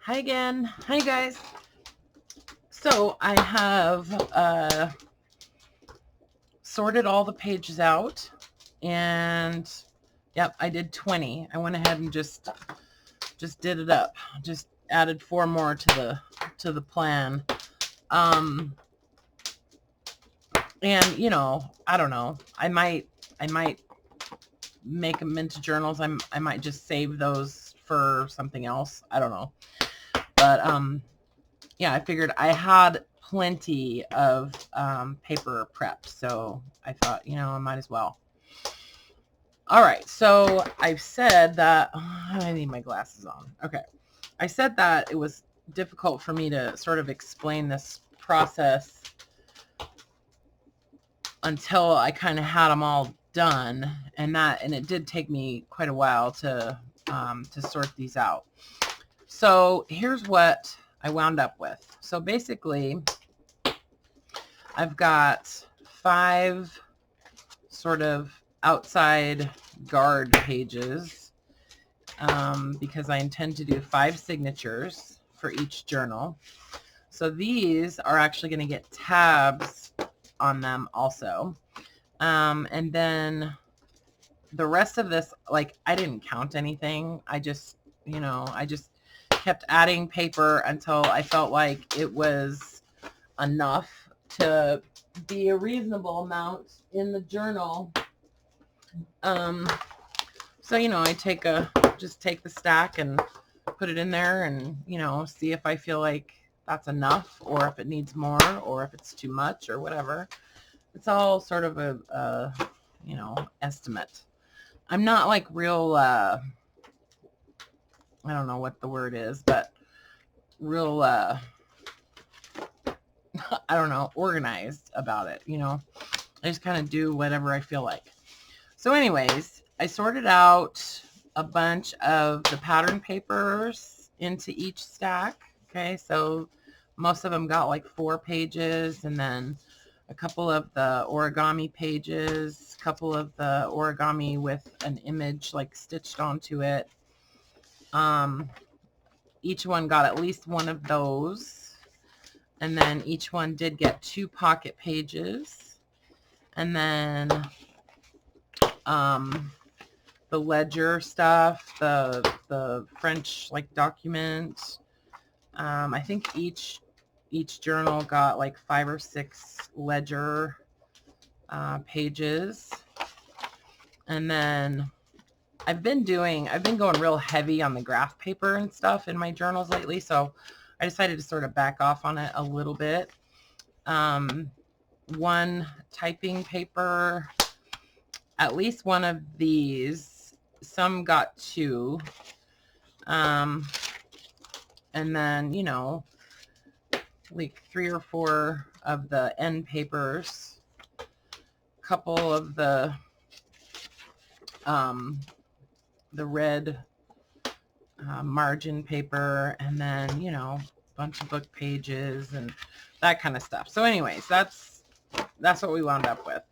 Hi again. Hi guys. So I have sorted all the pages out, and yep, I did 20. I went ahead and just did it up. Just added 4 more to the plan. And you know, I don't know. I might make them into journals. I might just save those for something else. I don't know. But yeah, I figured I had plenty of paper prepped, so I thought, you know, I might as well. All right, so I've said that I need my glasses on. Okay, I said that it was difficult for me to sort of explain this process until I kind of had them all done, and it did take me quite a while to sort these out. So here's what I wound up with. So basically, I've got 5 sort of outside guard pages because I intend to do 5 signatures for each journal. So these are actually going to get tabs on them also. And then the rest of this, like, I didn't count anything. I just kept adding paper until I felt like it was enough to be a reasonable amount in the journal. So, you know, I just take the stack and put it in there and, you know, see if I feel like that's enough or if it needs more or if it's too much or whatever. It's all sort of a you know, estimate. I'm not like real, I don't know what the word is, but real, I don't know, organized about it, you know. I just kind of do whatever I feel like. So anyways, I sorted out a bunch of the pattern papers into each stack. Okay, so most of them got like 4 pages, and then a couple of the origami pages, a couple of the origami with an image like stitched onto it. Each one got at least one of those. And then each one did get 2 pocket pages. And then the ledger stuff, the French like document. I think each journal got like 5 or 6 ledger pages. And then I've been going real heavy on the graph paper and stuff in my journals lately, so I decided to sort of back off on it a little bit. 1 typing paper, at least one of these, some got 2. And then, you know, like 3 or 4 of the end papers, a couple of the red margin paper, and then, you know, a bunch of book pages and that kind of stuff. So anyways, that's what we wound up with.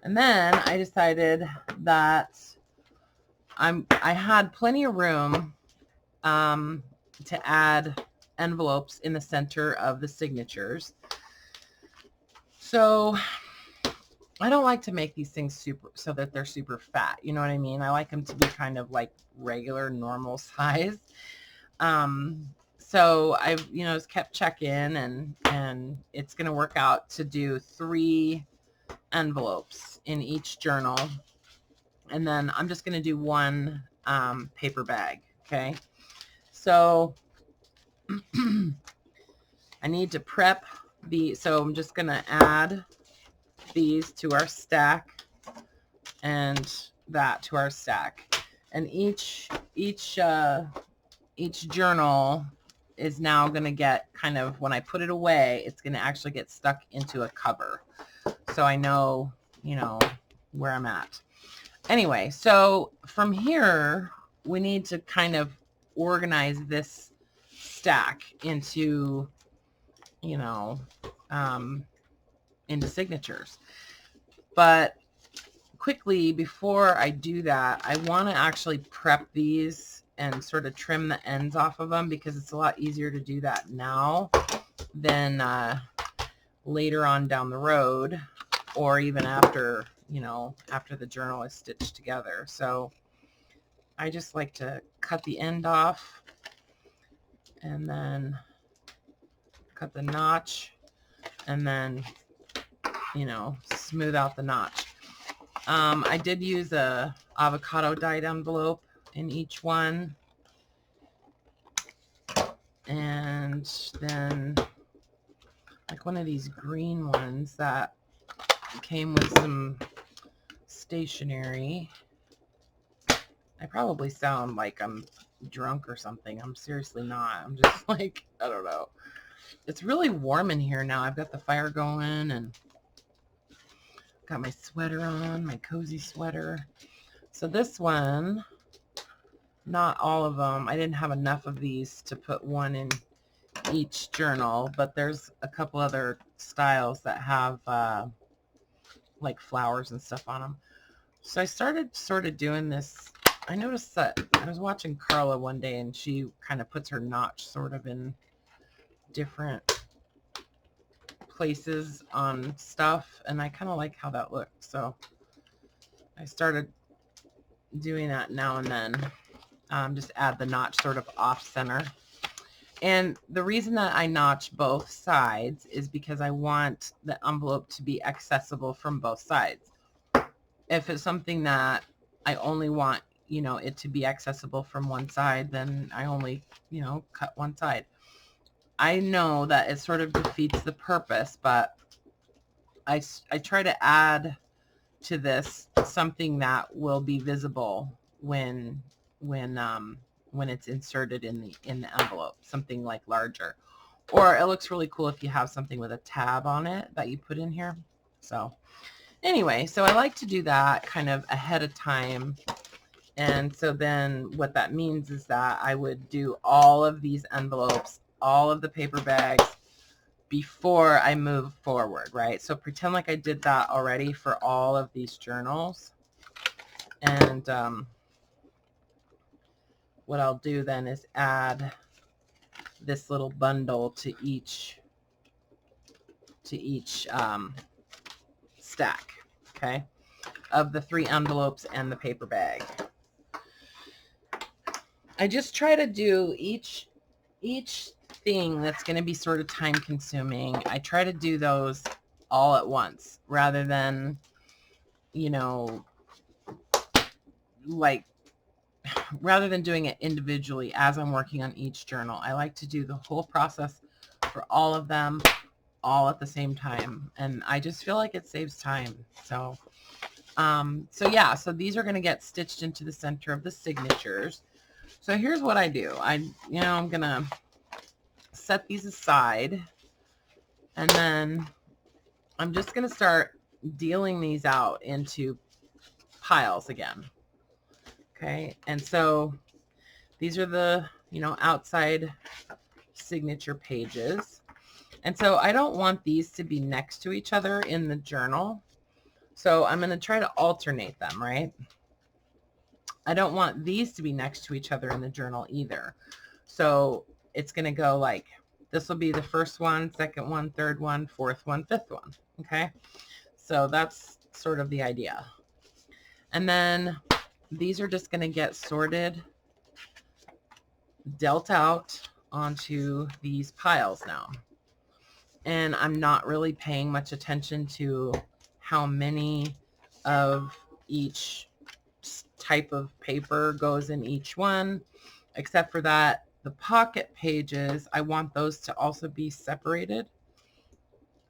And then I decided that I had plenty of room to add envelopes in the center of the signatures. So I don't like to make these things so that they're super fat. You know what I mean? I like them to be kind of like regular, normal size. So I've, you know, just kept checking, and it's going to work out to do 3 envelopes in each journal. And then I'm just going to do 1 paper bag. Okay. So I need to prep so I'm just going to add these to our stack and that to our stack. And each journal is now going to get kind of, when I put it away, it's going to actually get stuck into a cover. So I know, you know, where I'm at. Anyway, so from here, we need to kind of organize this stack into, you know, into signatures. But quickly, before I do that, I want to actually prep these and sort of trim the ends off of them, because it's a lot easier to do that now than later on down the road, or even after, you know, after the journal is stitched together. So I just like to cut the end off and then cut the notch and then, you know, smooth out the notch. I did use a avocado dyed envelope in each one, and then like one of these green ones that came with some stationery. I probably sound like I'm drunk or something. I'm seriously not. I'm just like, I don't know. It's really warm in here now. I've got the fire going and got my sweater on, my cozy sweater. So this one, not all of them. I didn't have enough of these to put one in each journal, but there's a couple other styles that have like flowers and stuff on them. So I started sort of doing this. I noticed that I was watching Karla one day, and she kind of puts her notch sort of in different places on stuff, and I kind of like how that looks. So I started doing that now and then. Just add the notch sort of off center. And the reason that I notch both sides is because I want the envelope to be accessible from both sides. If it's something that I only want, you know, it to be accessible from one side, then I only, you know, cut one side. I know that it sort of defeats the purpose, but I try to add to this something that will be visible when it's inserted in the envelope, something like larger. Or it looks really cool if you have something with a tab on it that you put in here. So anyway, so I like to do that kind of ahead of time. And so then what that means is that I would do all of these envelopes, all of the paper bags, before I move forward, right? So pretend like I did that already for all of these journals. And what I'll do then is add this little bundle to each stack, okay, of the 3 envelopes and the paper bag. I just try to do each thing that's going to be sort of time consuming. I try to do those all at once rather than, you know, like, rather than doing it individually as I'm working on each journal. I like to do the whole process for all of them all at the same time, and I just feel like it saves time. So yeah, so these are going to get stitched into the center of the signatures. So here's what I do. I'm going to set these aside, and then I'm just going to start dealing these out into piles again. Okay, and so these are the, you know, outside signature pages. And so I don't want these to be next to each other in the journal. So I'm going to try to alternate them, right? I don't want these to be next to each other in the journal either. So it's going to go like, this will be the first one, second one, third one, fourth one, fifth one. Okay. So that's sort of the idea. And then these are just going to get sorted, dealt out onto these piles now. And I'm not really paying much attention to how many of each type of paper goes in each one, except for that the pocket pages, I want those to also be separated.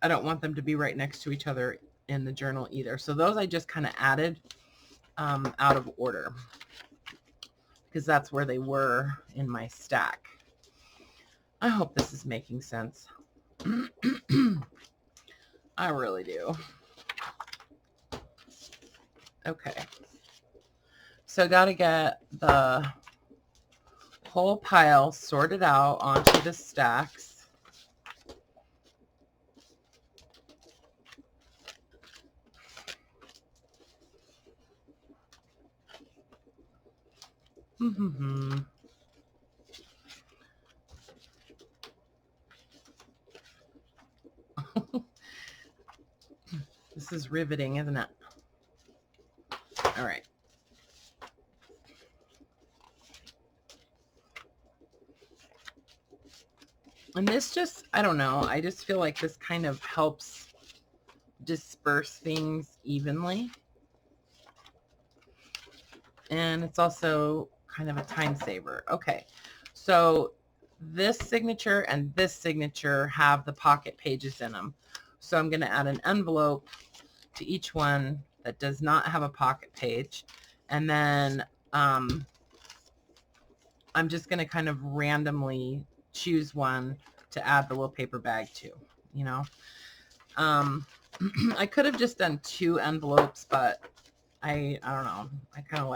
I don't want them to be right next to each other in the journal either. So those I just kind of added out of order because that's where they were in my stack. I hope this is making sense. I really do. Okay. So got to get the whole pile sorted out onto the stacks. This is riveting, isn't it? All right. And this just, I don't know, I just feel like this kind of helps disperse things evenly. And it's also kind of a time saver. Okay, so this signature and this signature have the pocket pages in them. So I'm going to add an envelope to each one that does not have a pocket page. And then I'm just going to kind of randomly choose one to add the little paper bag to, you know. I could have just done 2 envelopes, but I don't know. I kind of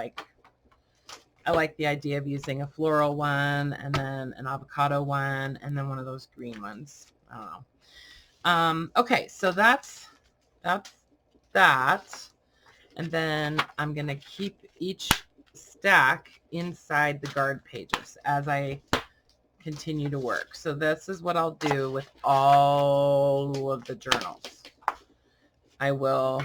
I like the idea of using a floral one and then an avocado one and then one of those green ones. I don't know. Okay, so that's that. And then I'm going to keep each stack inside the guard pages as I continue to work. So this is what I'll do with all of the journals. I will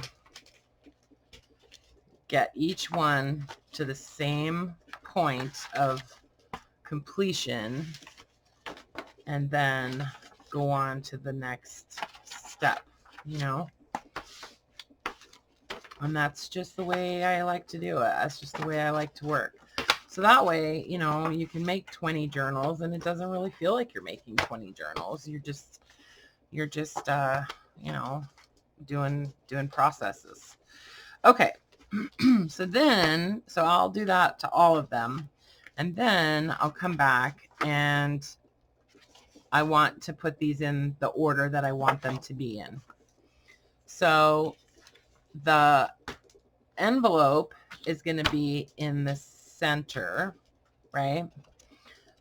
get each one to the same point of completion and then go on to the next step, you know. And that's just the way I like to do it. That's just the way I like to work. So that way, you know, you can make 20 journals and it doesn't really feel like you're making 20 journals. You're just you know, doing processes. Okay. So I'll do that to all of them. And then I'll come back and I want to put these in the order that I want them to be in. So the envelope is going to be in the center, right?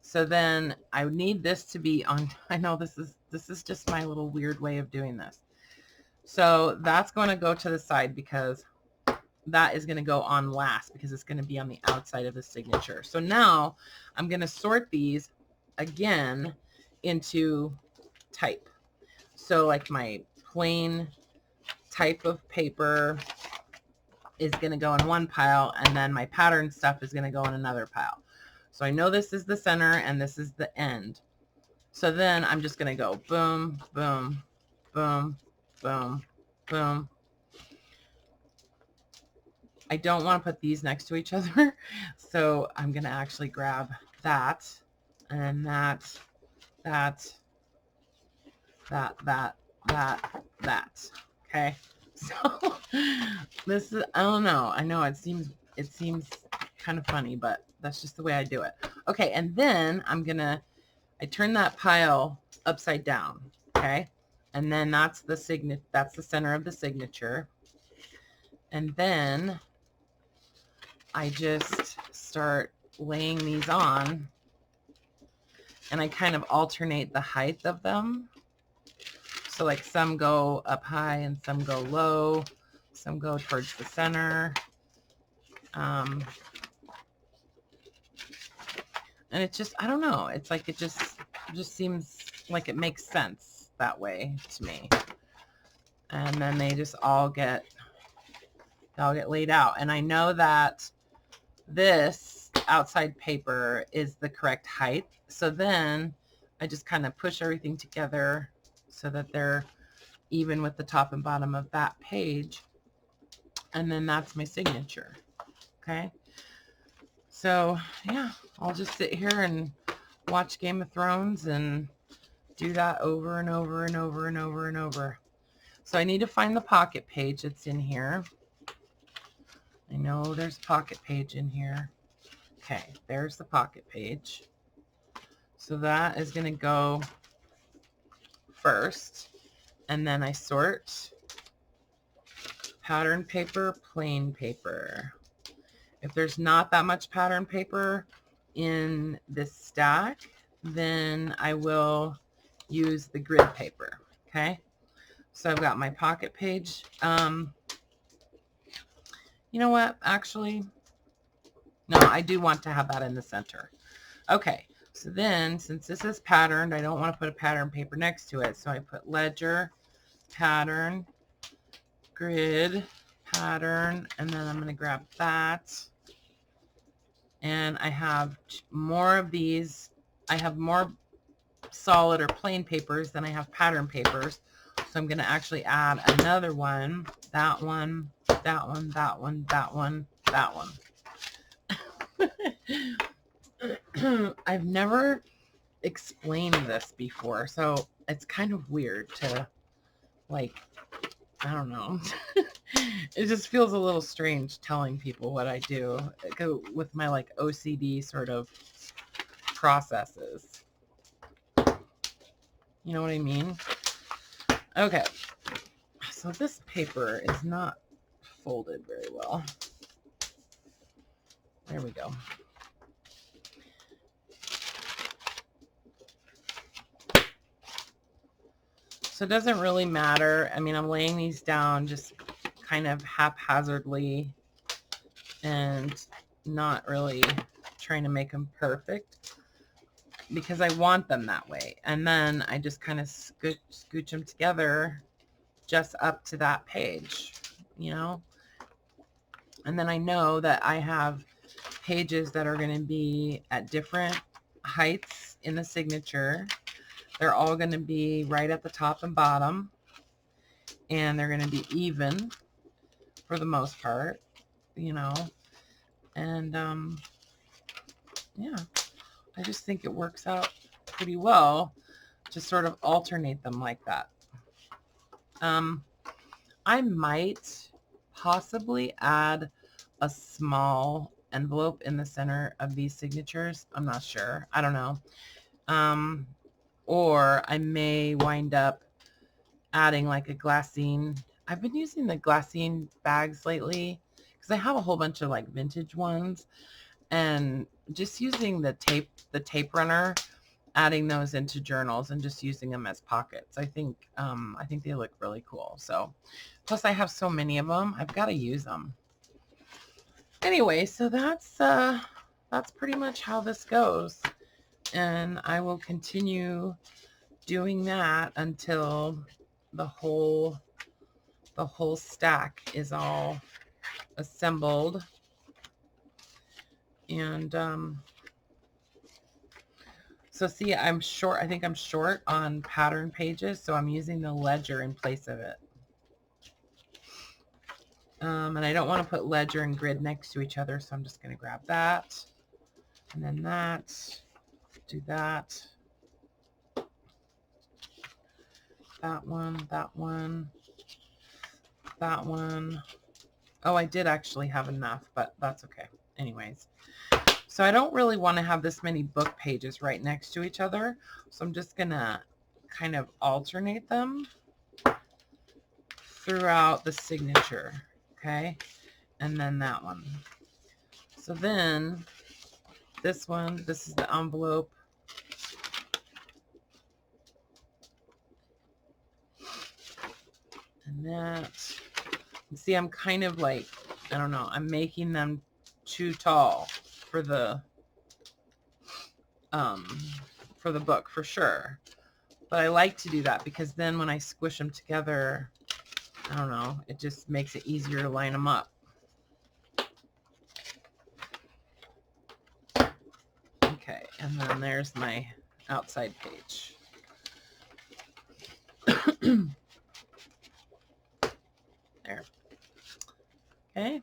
So then I need this to be on, I know this is just my little weird way of doing this. So that's going to go to the side because that is going to go on last because it's going to be on the outside of the signature. So now I'm going to sort these again into type. So like my plain type of paper is going to go in one pile and then my pattern stuff is going to go in another pile. So I know this is the center and this is the end. So then I'm just going to go boom, boom, boom, boom, boom. I don't want to put these next to each other. So I'm going to actually grab that and that. Okay. So this is, I don't know. I know it seems kind of funny, but that's just the way I do it. Okay. And then I turn that pile upside down. Okay. And then that's the center of the signature. And then I just start laying these on and I kind of alternate the height of them. So like some go up high and some go low, some go towards the center. And it just, I don't know. It's like, it just seems like it makes sense that way to me. And then they just all get laid out. And I know that this outside paper is the correct height. So then I just kind of push everything together so that they're even with the top and bottom of that page. And then that's my signature. Okay. So yeah, I'll just sit here and watch Game of Thrones and do that over and over and over and over and over. So I need to find the pocket page that's in here. I know there's a pocket page in here. Okay, there's the pocket page. So that is going to go first. And then I sort pattern paper, plain paper. If there's not that much pattern paper in this stack, then I will use the grid paper. Okay, so I've got my pocket page. You know what? Actually, no, I do want to have that in the center. Okay, so then since this is patterned, I don't want to put a pattern paper next to it. So I put ledger, pattern, grid pattern, and then I'm going to grab that. And I have more of these. I have more solid or plain papers than I have pattern papers. So I'm going to actually add another one, that one, that one, that one, that one, that one. I've never explained this before, so it's kind of weird to, like, I don't know. It just feels a little strange telling people what I do with my, like, OCD sort of processes. You know what I mean? Okay. So this paper is not folded very well. There we go. So it doesn't really matter. I mean, I'm laying these down just kind of haphazardly and not really trying to make them perfect because I want them that way. And then I just kind of scooch them together just up to that page, you know? And then I know that I have pages that are going to be at different heights in the signature. They're all going to be right at the top and bottom, and they're going to be even for the most part, you know. And yeah, I just think it works out pretty well to sort of alternate them like that. I might possibly add a small envelope in the center of these signatures. I'm not sure. I don't know. Or I may wind up adding like a glassine. I've been using the glassine bags lately because I have a whole bunch of like vintage ones, and just using the tape runner, adding those into journals and just using them as pockets. I think they look really cool. So plus I have so many of them, I've got to use them. Anyway, so that's pretty much how this goes. And I will continue doing that until the whole stack is all assembled. And so see, I'm short. I think I'm short on pattern pages, so I'm using the ledger in place of it. And I don't want to put ledger and grid next to each other, so I'm just going to grab that, and then that, do that, that one, that one, that one. Oh, I did actually have enough, but that's okay. Anyways, so I don't really want to have this many book pages right next to each other, so I'm just going to kind of alternate them throughout the signature. Okay, and then that one. So then this one, this is the envelope. And that, see, I'm kind of like, I don't know, I'm making them too tall for the book for sure. But I like to do that because then when I squish them together, I don't know, it just makes it easier to line them up. Okay, and then there's my outside page. There. Okay.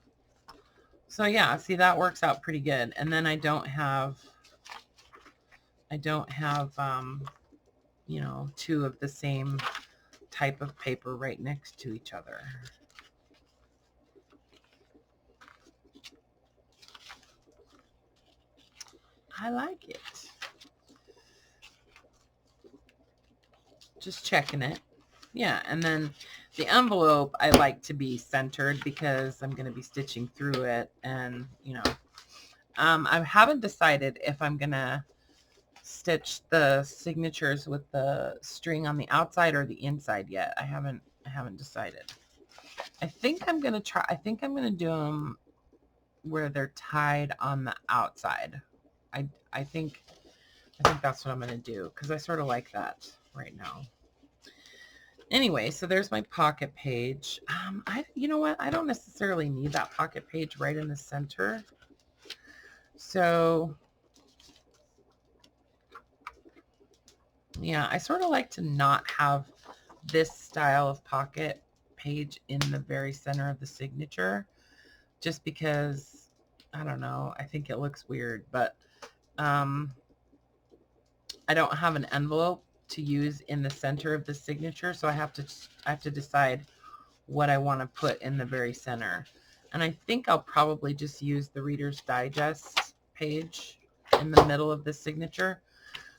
So yeah, see, that works out pretty good. And then I don't have you know, two of the same type of paper right next to each other. I like it. Just checking it. Yeah, and then the envelope I like to be centered because I'm going to be stitching through it, and you know, I haven't decided if I'm going to stitch the signatures with the string on the outside or the inside yet. I haven't decided. I think I'm going to do them where they're tied on the outside. I think that's what I'm going to do because I sort of like that right now. Anyway, so there's my pocket page. You know what? I don't necessarily need that pocket page right in the center. So yeah, I sort of like to not have this style of pocket page in the very center of the signature, just because, I don't know, I think it looks weird, but I don't have an envelope to use in the center of the signature, so I have to decide what I want to put in the very center. And I think I'll probably just use the Reader's Digest page in the middle of the signature.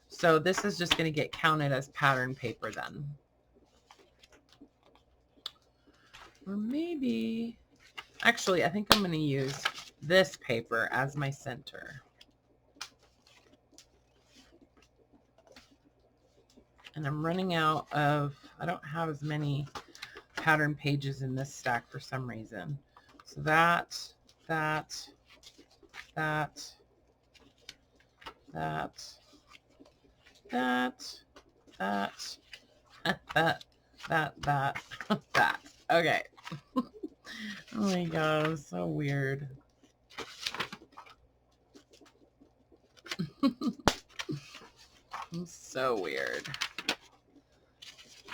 So this is just going to get counted as pattern paper then. Or maybe, actually, I think I'm going to use this paper as my center. And I'm running out of, I don't have as many pattern pages in this stack for some reason. So that, that, that, that, that, that, that. Okay. Oh my god, it's so weird. It's so weird.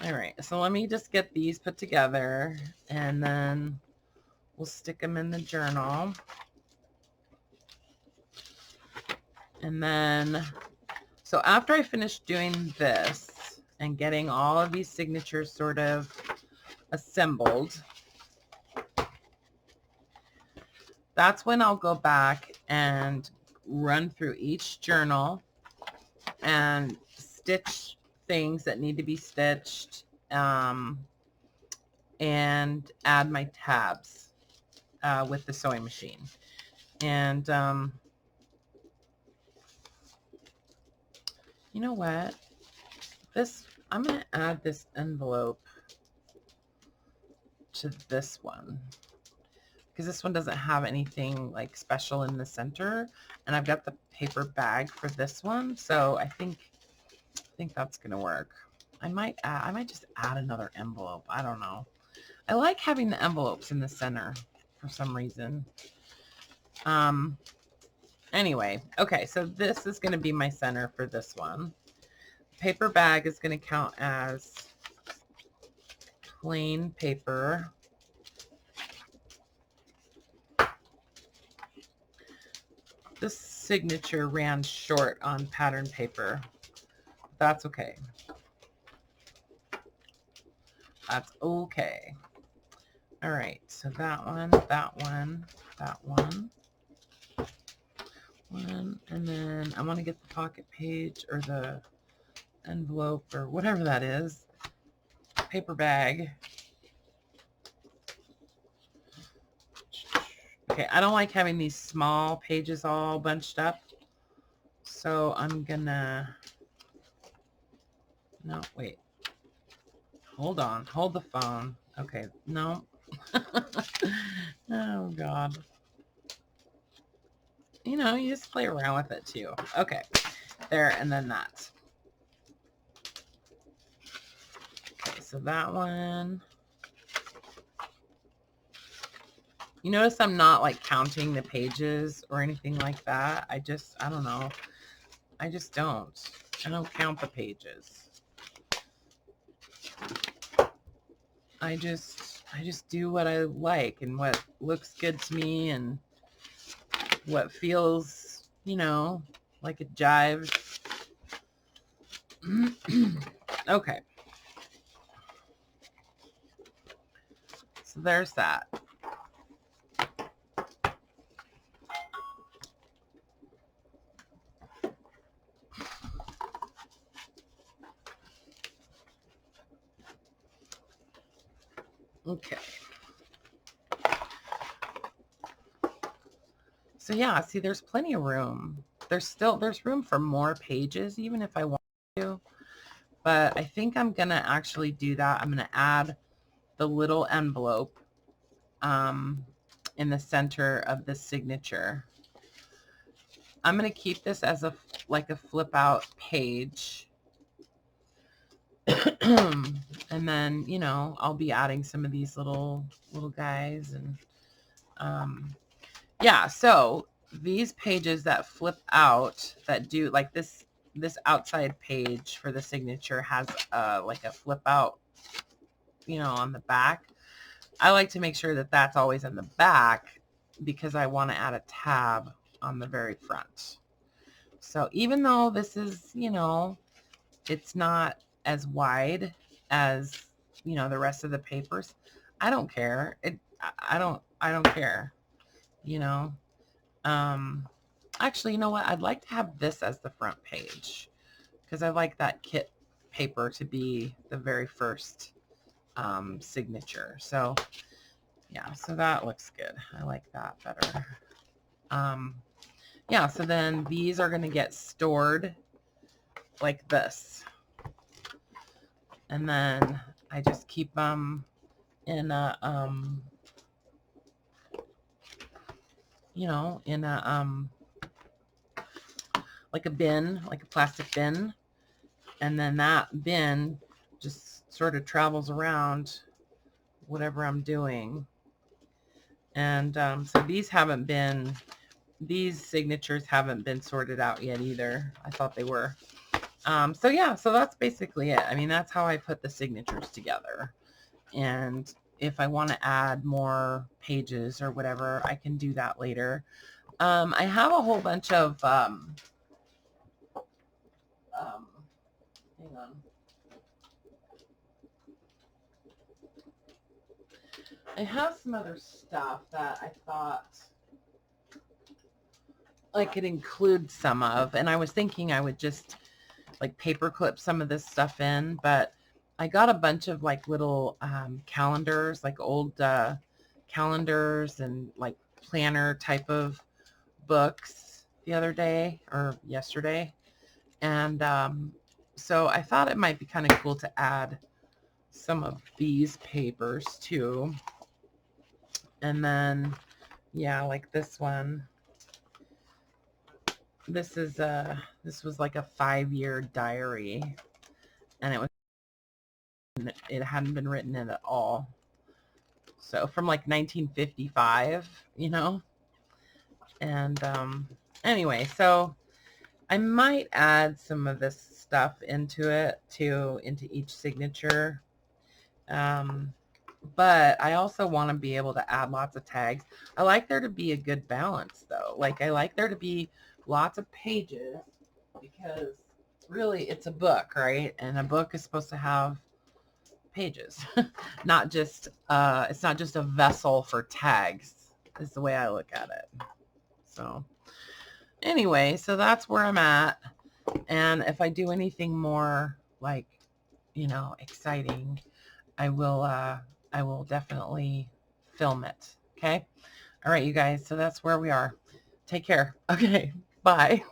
All right, so let me just get these put together, and then we'll stick them in the journal. And then, so after I finish doing this and getting all of these signatures sort of assembled, that's when I'll go back and run through each journal and stitch things that need to be stitched, and add my tabs with the sewing machine. And you know what? I'm going to add this envelope to this one, because this one doesn't have anything like special in the center, and I've got the paper bag for this one, so I think that's gonna work. I might just add another envelope. I don't know. I like having the envelopes in the center for some reason. Anyway, okay, so this is going to be my center for this one. Paper bag is going to count as plain paper. This signature ran short on pattern paper. That's okay. That's okay. All right, so that one, that one, that one. And then I want to get the pocket page or the envelope or whatever that is. Paper bag. Okay, I don't like having these small pages all bunched up. So I'm gonna, no, wait. Hold on, hold the phone. Okay, no. Oh God. You know, you just play around with it too. Okay, there, and then that. Okay, so that one. You notice I'm not like counting the pages or anything like that. I don't know. I just don't. I don't count the pages. I just do what I like and what looks good to me and what feels, you know, like it jives. Okay. So there's that. Okay. So yeah, see, there's plenty of room. There's room for more pages, even if I want to. But I think I'm going to actually do that. I'm going to add the little envelope in the center of the signature. I'm going to keep this as like a flip out page. And then, you know, I'll be adding some of these little guys. And yeah, so these pages that flip out, that do like this outside page for the signature has like a flip out, you know, on the back. I like to make sure that that's always in the back because I want to add a tab on the very front. So even though this is, you know, it's not as wide as, you know, the rest of the papers, I don't care. I don't care, you know. Actually, you know what? I'd like to have this as the front page because I like that kit paper to be the very first signature. So yeah, so that looks good. I like that better. Yeah, so then these are going to get stored like this. And then I just keep them in a, you know, in a, like a bin, like a plastic bin. And then that bin just sort of travels around whatever I'm doing. And so these signatures haven't been sorted out yet either. I thought they were. So yeah, so that's basically it. I mean, that's how I put the signatures together. And if I want to add more pages or whatever, I can do that later. I have a whole bunch of, hang on. I have some other stuff that I thought I could include some of, and I was thinking I would just like paper clip some of this stuff in, but I got a bunch of like little calendars, like old calendars and like planner type of books the other day or yesterday. And so I thought it might be kind of cool to add some of these papers too. And then, yeah, like this one. This was like a 5-year diary, and it hadn't been written in at all. So from like 1955, you know. And anyway, so I might add some of this stuff into it too, into each signature. But I also want to be able to add lots of tags. I like there to be a good balance though. Like I like there to be lots of pages because really it's a book, right? And a book is supposed to have pages, not just, it's not just a vessel for tags is the way I look at it. So anyway, so that's where I'm at. And if I do anything more like, you know, exciting, I will definitely film it. Okay. All right, you guys. So that's where we are. Take care. Okay. Bye.